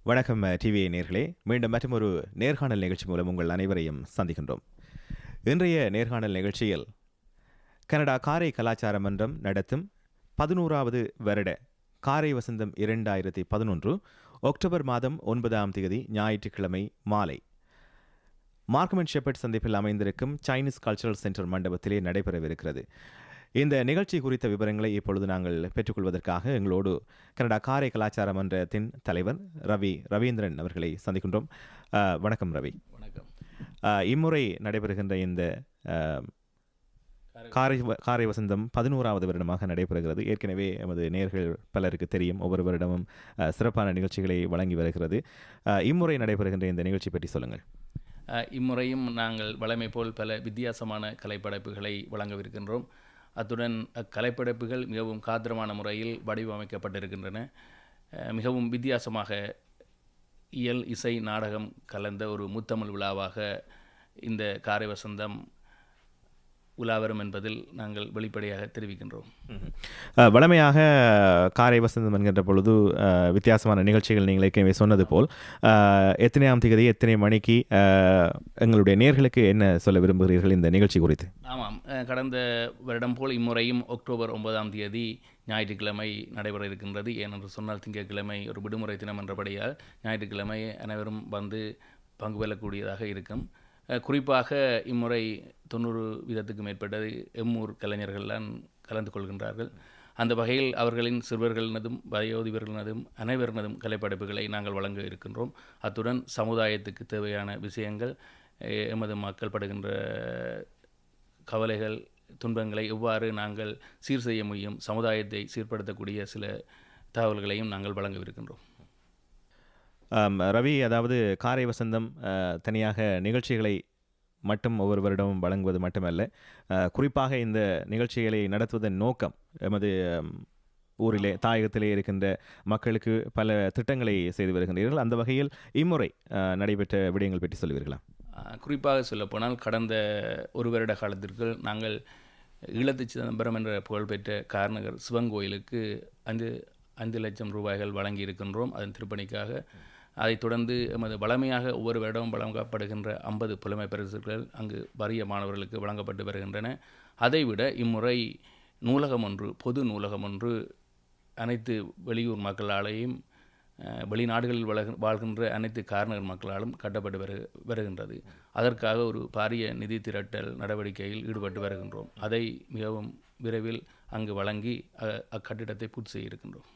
வணக்கம் டிவிஐ நேர்களே, மீண்டும் மற்றும் ஒரு நேர்காணல் நிகழ்ச்சி மூலம் உங்கள் அனைவரையும் சந்திக்கின்றோம். இன்றைய நேர்காணல் நிகழ்ச்சியில் கனடா காரை கலாச்சார மன்றம் நடத்தும் 11வது வருட காரை வசந்தம் 2011 அக்டோபர் மாதம் 9ஆம் தேதி ஞாயிற்றுக்கிழமை மாலை மார்க்கம் அண்ட் ஷெப்பர்ட் சந்திப்பில் அமைந்திருக்கும் சைனீஸ் கல்ச்சரல் சென்டர் மண்டபத்திலே நடைபெறவிருக்கிறது. இந்த நிகழ்ச்சி குறித்த விவரங்களை இப்பொழுது நாங்கள் பெற்றுக்கொள்வதற்காக எங்களோடு கனடா காரை கலாச்சார மன்றத்தின் தலைவர் ரவீந்திரன் அவர்களை சந்திக்கின்றோம். வணக்கம் ரவி. வணக்கம். இம்முறை நடைபெறுகின்ற இந்த காரை வசந்தம் 11வது வருடமாக நடைபெறுகிறது. ஏற்கனவே எமது நேயர்கள் பலருக்கு தெரியும், ஒவ்வொரு வருடமும் சிறப்பான நிகழ்ச்சிகளை வழங்கி வருகிறது. இம்முறை நடைபெறுகின்ற இந்த நிகழ்ச்சி பற்றி சொல்லுங்கள். இம்முறையும் நாங்கள் வழமை போல் பல வித்தியாசமான கலைப்படைப்புகளை வழங்கவிருக்கின்றோம். அத்துடன் அக்கலைப்படைப்புகள் மிகவும் காத்திரமான முறையில் வடிவமைக்கப்பட்டிருக்கின்றன. மிகவும் வித்தியாசமாக இயல், இசை, நாடகம் கலந்த ஒரு முத்தமிழ் விழாவாக இந்த காரை வசந்தம் உலாவரும் என்பதில் நாங்கள் வெளிப்படையாக தெரிவிக்கின்றோம். வழமையாக காரை வசந்தம் என்கின்ற பொழுது வித்தியாசமான நிகழ்ச்சிகள் நீங்கள் ஏற்கனவே சொன்னது போல் எத்தனையாம் தேதி எத்தனை மணிக்கு எங்களுடைய நேர்களுக்கு என்ன சொல்ல விரும்புகிறீர்கள் இந்த நிகழ்ச்சி குறித்து? ஆமாம், கடந்த வருடம் போல் இம்முறையும் அக்டோபர் 9ஆம் தேதி ஞாயிற்றுக்கிழமை நடைபெற இருக்கின்றது. ஏனென்று சொன்னால் திங்கட்கிழமை ஒரு விடுமுறை தினம் என்றபடியால் ஞாயிற்றுக்கிழமை அனைவரும் வந்து பங்கு பெறக்கூடியதாக இருக்கும். குறிப்பாக இம்முறை 90% மேற்பட்டது எம்மூர் கலைஞர்கள்லாம் கலந்து கொள்கின்றார்கள். அந்த வகையில் அவர்களின் சிறுவர்களினதும் வயோதிபர்களினதும் அனைவரினதும் கலைப்படைப்புகளை நாங்கள் வழங்க இருக்கின்றோம். அத்துடன் சமுதாயத்துக்கு தேவையான விஷயங்கள், எமது மக்கள் படுகின்ற கவலைகள், துன்பங்களை எவ்வாறு நாங்கள் சீர் செய்ய முடியும், சமுதாயத்தை சீர்படுத்தக்கூடிய சில தகவல்களையும் நாங்கள் வழங்கவிருக்கின்றோம். ரவி, அதாவது காரை வசந்தம் தனியாக நிகழ்ச்சிகளை மட்டும் ஒவ்வொரு வருடமும் வழங்குவது மட்டுமல்ல, குறிப்பாக இந்த நிகழ்ச்சிகளை நடத்துவதன் நோக்கம் எமது ஊரிலே தாயகத்திலே இருக்கின்ற மக்களுக்கு பல திட்டங்களை செய்து வருகின்றீர்கள். அந்த வகையில் இம்முறை நடைபெற்ற விடயங்கள் பற்றி சொல்லுவீர்களா? குறிப்பாக சொல்லப்போனால் கடந்த ஒரு வருட காலத்திற்கு நாங்கள் ஈழத்து சிதம்பரம் என்ற புகழ்பெற்ற கார்நகர் சிவன் கோயிலுக்கு 5 லட்சம் ரூபாய்கள் வழங்கி இருக்கின்றோம் அதன் திருப்பணிக்காக. அதைத் தொடர்ந்து எமது வளமையாக ஒவ்வொரு வருடமும் வழங்கப்படுகின்ற 50 புலமை பரிசுகள் அங்கு வறிய மாணவர்களுக்கு வழங்கப்பட்டு வருகின்றன. அதைவிட இம்முறை நூலகம் ஒன்று, பொது நூலகம் ஒன்று அனைத்து வெளியூர் மக்களாலேயும் வெளிநாடுகளில் வாழ்கின்ற அனைத்து கார்நகர் மக்களாலும் கட்டப்பட்டு வருகின்றது. அதற்காக ஒரு பாரிய நிதி திரட்டல் நடவடிக்கையில் ஈடுபட்டு வருகின்றோம். அதை மிகவும் விரைவில் அங்கு வழங்கி அக்கட்டிடத்தை பூர்த்தி செய்ய இருக்கின்றோம்.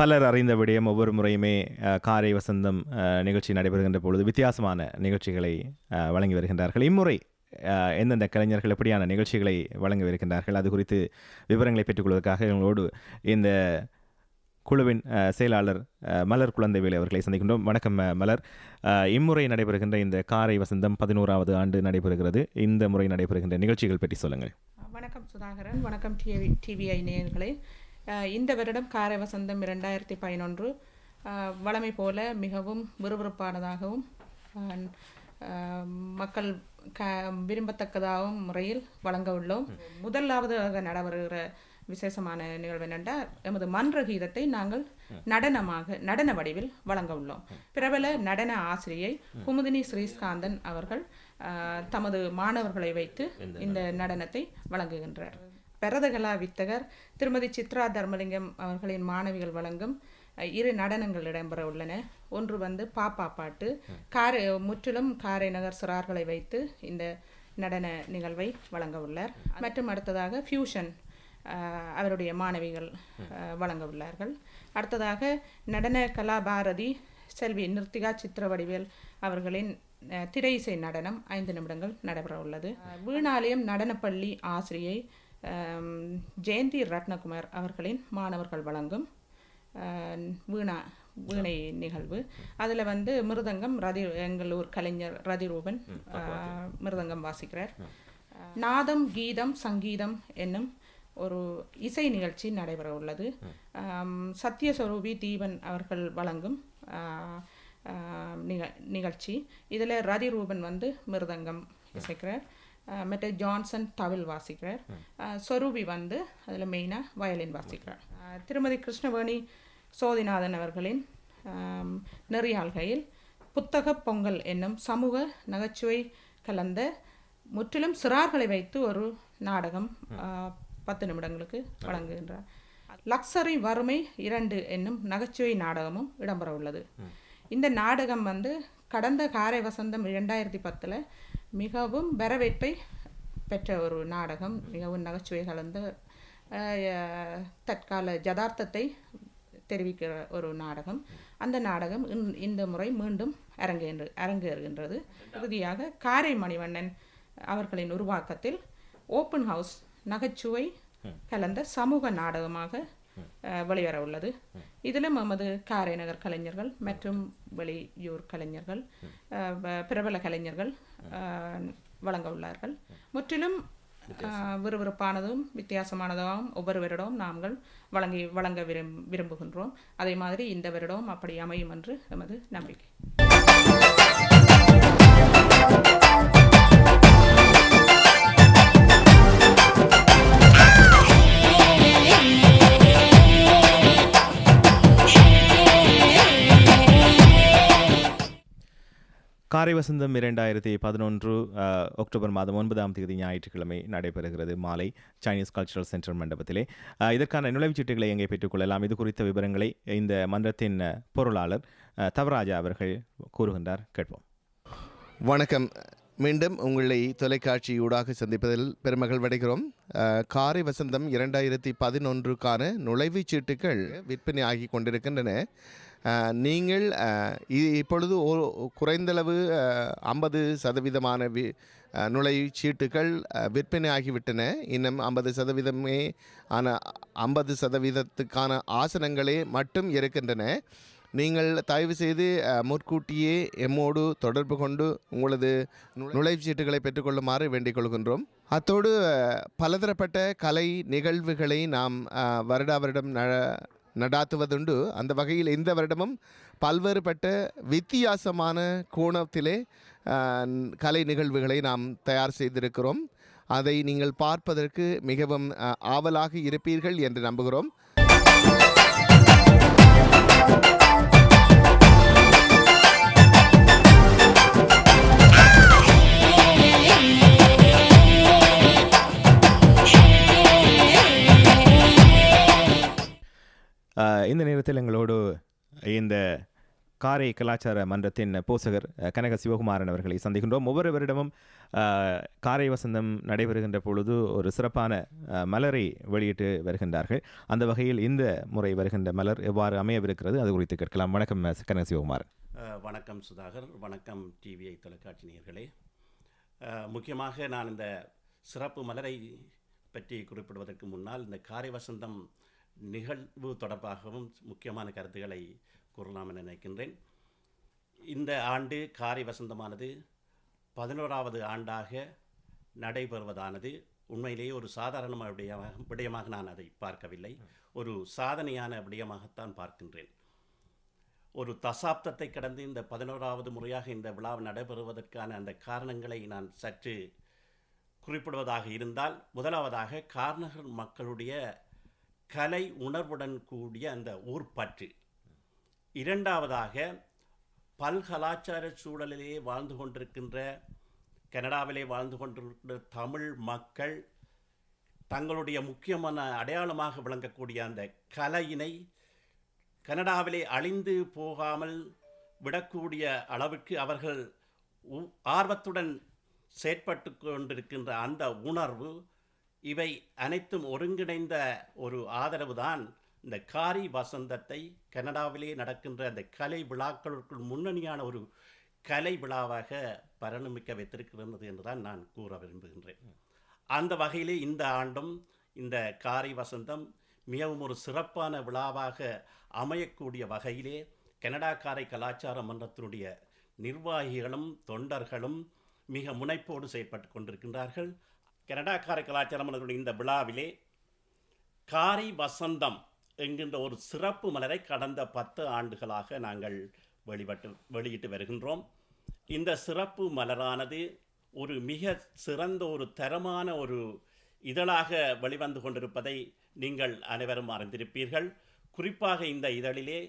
பலர் அறிந்த விடயம், ஒவ்வொரு முறையுமே காரை வசந்தம் நிகழ்ச்சி நடைபெறுகின்ற பொழுது வித்தியாசமான நிகழ்ச்சிகளை வழங்கி வருகின்றார்கள். இம்முறை எந்தெந்த கலைஞர்கள் எப்படியான நிகழ்ச்சிகளை வழங்கவிருக்கின்றார்கள், அது குறித்து விவரங்களை பெற்றுக்கொள்வதற்காக எங்களோடு இந்த குழுவின் செயலாளர் மலர் குழந்தைவேலு அவர்களை சந்திக்கின்றோம். வணக்கம் மலர். இம்முறை நடைபெறுகின்ற இந்த காரை வசந்தம் 11வது ஆண்டு நடைபெறுகிறது. இந்த முறை நடைபெறுகின்ற நிகழ்ச்சிகள் பற்றி சொல்லுங்கள். வணக்கம் சுதாகரன். வணக்கம் டிவிஐ நேயர்களே. இந்த வருடம் காரை வசந்தம் 2011 வழமை போல மிகவும் விறுவிறுப்பானதாகவும் மக்கள் விரும்பத்தக்கதாகவும் முறையில் வழங்க உள்ளோம். முதலாவதாக நடைபெறுகிற விசேஷமான நிகழ்வு என்னென்றால், எமது மன்ற கீதத்தை நாங்கள் நடன வடிவில் வழங்க உள்ளோம். பிரபல நடன ஆசிரியை குமுதினி ஸ்ரீஸ்காந்தன் அவர்கள் தமது மாணவர்களை வைத்து இந்த நடனத்தை வழங்குகின்றார். பரதகலா வித்தகர் திருமதி சித்ரா தர்மலிங்கம் அவர்களின் மாணவிகள் வழங்கும் 2 நடனங்கள் இடம்பெற உள்ளன. ஒன்று பாப்பா பாட்டு. முற்றிலும் காரை நகர் சிறார்களை வைத்து இந்த நடன நிகழ்வை வழங்க உள்ளார். மற்றும் அடுத்ததாக ஃபியூஷன் அவருடைய மாணவிகள் வழங்க உள்ளார்கள். அடுத்ததாக நடன கலாபாரதி செல்வி நிர்த்திகா சித்திரவடிவேல் அவர்களின் திரை இசை நடனம் 5 நிமிடங்கள் நடைபெற உள்ளது. வீணாலயம் நடனப்பள்ளி ஆசிரியை ஜெயந்தி ரத்னகுமார் அவர்களின் மாணவர்கள் வழங்கும் வீணை நிகழ்வு. அதில் மிருதங்கம் எங்கள் ஊர் கலைஞர் ரதிரூபன் மிருதங்கம் வாசிக்கிறார். நாதம் கீதம் சங்கீதம் என்னும் ஒரு இசை நிகழ்ச்சி நடைபெற உள்ளது. சத்யஸ்வரூபி தீபன் அவர்கள் வழங்கும் நிகழ்ச்சி. இதில் ரதி ரூபன் வந்து மிருதங்கம் இசைக்கிறார், மற்ற ஜான்சன் தவில் வாசிக்கிறார், சொரூபி வந்து அதில் மெயினாக வயலின் வாசிக்கிறார். திருமதி கிருஷ்ணவேணி சோதிநாதன் அவர்களின் நெறியாள்கையில் புத்தக பொங்கல் என்னும் சமூக நகைச்சுவை கலந்த முற்றிலும் சிறார்களை வைத்து ஒரு நாடகம் 10 நிமிடங்களுக்கு வழங்குகின்றார். லக்ஸரி வறுமை 2 என்னும் நகைச்சுவை நாடகமும் இடம்பெற உள்ளது. இந்த நாடகம் வந்து கடந்த காரை வசந்தம் 2010 மிகவும் வரவேற்பை பெற்ற ஒரு நாடகம். மிகவும் நகைச்சுவை கலந்த தற்கால யதார்த்தத்தை தெரிவிக்கிற ஒரு நாடகம். அந்த நாடகம் இந்த முறை மீண்டும் அரங்கேறுகின்றது. இறுதியாக காரை மணிவண்ணன் அவர்களின் உருவாக்கத்தில் ஓப்பன் ஹவுஸ் நகைச்சுவை கலந்த சமூக நாடகமாக வெளிவர உள்ளது. இதிலும் நமது காரை நகர் கலைஞர்கள் மற்றும் வெளியூர் கலைஞர்கள், பிரபல கலைஞர்கள் வழங்க உள்ளார்கள். முற்றிலும் விறுவிறுப்பானதும் வித்தியாசமானதாகவும் ஒவ்வொரு வருடமும் நாங்கள் வழங்க விரும்புகின்றோம். அதே மாதிரி இந்த வருடமும் அப்படி அமையும் என்று எமது நம்பிக்கை. காரை வசந்தம் 2011 அக்டோபர் மாதம் 9ஆம் தேதி ஞாயிற்றுக்கிழமை நடைபெறுகிறது. மாலை சைனீஸ் கல்ச்சுரல் சென்டர் மண்டபத்திலே. இதற்கான நுழைவுச்சீட்டுகளை எங்கே பெற்றுக்கொள்ளலாம்? இது குறித்த விவரங்களை இந்த மன்றத்தின் பொருளாளர் தவராஜா அவர்கள் கூறுகின்றார். கேட்போம். வணக்கம். மீண்டும் உங்களை தொலைக்காட்சியூடாக சந்திப்பதில் பெருமகள் அடைகிறோம். காரை வசந்தம் 2011க்கான நுழைவுச் சீட்டுகள் விற்பனை ஆகி கொண்டிருக்கின்றன. நீங்கள் இப்பொழுது குறைந்தளவு 50% நுழைவுச் சீட்டுகள் விற்பனை ஆகிவிட்டன. இன்னும் 50% ஆன 50%க்கான ஆசனங்களே மட்டும் இருக்கின்றன. நீங்கள் தயவு செய்து முற்கூட்டியே எம்மோடு தொடர்பு கொண்டு உங்களது நுழைவுச் சீட்டுகளை பெற்றுக்கொள்ளுமாறு வேண்டிக் கொள்கின்றோம். அத்தோடு பலதரப்பட்ட கலை நிகழ்வுகளை நாம் வருடா வருடம் நடாத்துவதுண்டு. அந்த வகையில் இந்த வருடமும் பல்வேறுபட்ட வித்தியாசமான கோணத்திலே கலை நிகழ்வுகளை நாம் தயார் செய்திருக்கிறோம். அதை நீங்கள் பார்ப்பதற்கு மிகவும் ஆவலாக இருப்பீர்கள் என்று நம்புகிறோம். இந்த நேரத்தில் எங்களோடு இந்த காரை கலாச்சார மன்றத்தின் போசகர் கனக சிவகுமாரன் அவர்களை சந்திக்கின்றோம். ஒவ்வொரு வருடமும் காரை வசந்தம் நடைபெறுகின்ற பொழுது ஒரு சிறப்பான மலரை வெளியிட்டு வருகின்றார்கள். அந்த வகையில் இந்த முறை வருகின்ற மலர் எவ்வாறு அமையவிருக்கிறது அது குறித்து கேட்கலாம். வணக்கம் கனக சிவகுமாரன். வணக்கம் சுதாகர். வணக்கம் டிவிஐ தொலைக்காட்சி நேயர்களே. முக்கியமாக நான் இந்த சிறப்பு மலரை பற்றி குறிப்பிடுவதற்கு முன்னால் இந்த காரை வசந்தம் நிகழ்வு தொடர்பாகவும் முக்கியமான கருத்துக்களை கூறலாம் என நினைக்கின்றேன். இந்த ஆண்டு காரை வசந்தமானது 11வது ஆண்டாக நடைபெறுவதானது உண்மையிலேயே ஒரு சாதாரண விடயமாக நான் அதை பார்க்கவில்லை. ஒரு சாதனையான விடயமாகத்தான் பார்க்கின்றேன். ஒரு தசாப்தத்தை கடந்து இந்த 11வது முறையாக இந்த விழா நடைபெறுவதற்கான அந்த காரணங்களை நான் சற்று குறிப்பிடுவதாக இருந்தால், முதலாவதாக கார்நகர் மக்களுடைய கலை உணர்வுடன் கூடிய அந்த ஊர்ப்பற்று, இரண்டாவதாக பல்கலாச்சார சூழலிலே வாழ்ந்து கொண்டிருக்கின்ற கனடாவிலே வாழ்ந்து கொண்டிருக்கின்ற தமிழ் மக்கள் தங்களுடைய முக்கியமான அடையாளமாக விளங்கக்கூடிய அந்த கலையினை கனடாவிலே அழிந்து போகாமல் விடக்கூடிய அளவுக்கு அவர்கள் ஆர்வத்துடன் செயற்பட்டு கொண்டிருக்கின்ற அந்த உணர்வு, இவை அனைத்தும் ஒருங்கிணைந்த ஒரு ஆதரவு தான் இந்த காரி வசந்தத்தை கனடாவிலே நடக்கின்ற அந்த கலை விழாக்களுக்குள் முன்னணியான ஒரு கலை விழாவாக பரிணமிக்க வைத்திருக்கிறது என்றுதான் நான் கூற விரும்புகின்றேன். அந்த வகையிலே இந்த ஆண்டும் இந்த காரி வசந்தம் மிகவும் ஒரு சிறப்பான விழாவாக அமையக்கூடிய வகையிலே கனடா காரை கலாச்சார மன்றத்தினுடைய நிர்வாகிகளும் தொண்டர்களும் மிக முனைப்போடு செயற்பட்டு கொண்டிருக்கின்றார்கள். கனடா காரை கலாச்சார மன்றத்தினுடைய இந்த விழாவிலே காரி வசந்தம் என்கின்ற ஒரு சிறப்பு மலரை கடந்த 10 ஆண்டுகளாக நாங்கள் வெளியிட்டு வருகின்றோம். இந்த சிறப்பு மலரானது ஒரு மிக சிறந்த ஒரு தரமான ஒரு இதழாக வெளிவந்து கொண்டிருப்பதை நீங்கள் அனைவரும் அறிந்திருப்பீர்கள். குறிப்பாக இந்த இதழிலே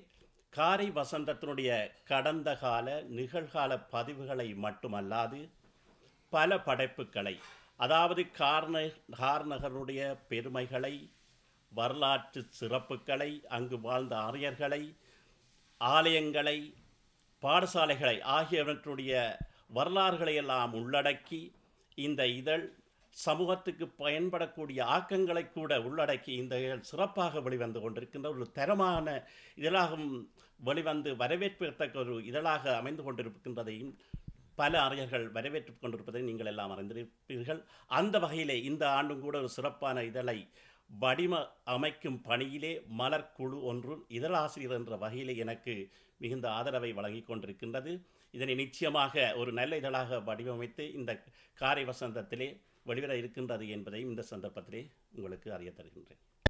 காரை வசந்தத்தினுடைய கடந்த கால நிகழ்கால பதிவுகளை மட்டுமல்லாது பல படைப்புகளை, அதாவது கார்நகருடைய பெருமைகளை, வரலாற்று சிறப்புகளை, அங்கு வாழ்ந்த ஆரியர்களை, ஆலயங்களை, பாடசாலைகளை ஆகியவற்றுடைய வரலாறுகளை எல்லாம் உள்ளடக்கி இந்த இதழ் சமூகத்துக்கு பயன்படக்கூடிய ஆக்கங்களை கூட உள்ளடக்கி இந்த இதழ் சிறப்பாக வெளிவந்து கொண்டிருக்கின்ற ஒரு தரமான இதழாகவும் வெளிவந்து வரவேற்கத்தக்க ஒரு இதழாக அமைந்து கொண்டிருக்கின்றதையும் பல அறிஞர்கள் வரவேற்றுக் கொண்டிருப்பதை நீங்கள் எல்லாம் அறிந்திருப்பீர்கள். அந்த வகையிலே இந்த ஆண்டும் கூட ஒரு சிறப்பான இதழை அமைக்கும் பணியிலே மலர்குழு ஒன்று இதழாசிரியர் என்ற வகையிலே எனக்கு மிகுந்த ஆதரவை வழங்கி கொண்டிருக்கின்றது. இதனை நிச்சயமாக ஒரு நல்ல இதழாக வடிவமைத்து இந்த காரை வசந்தத்திலே வெளிவர இருக்கின்றது என்பதையும் இந்த சந்தர்ப்பத்திலே உங்களுக்கு அறிய தருகின்றேன்.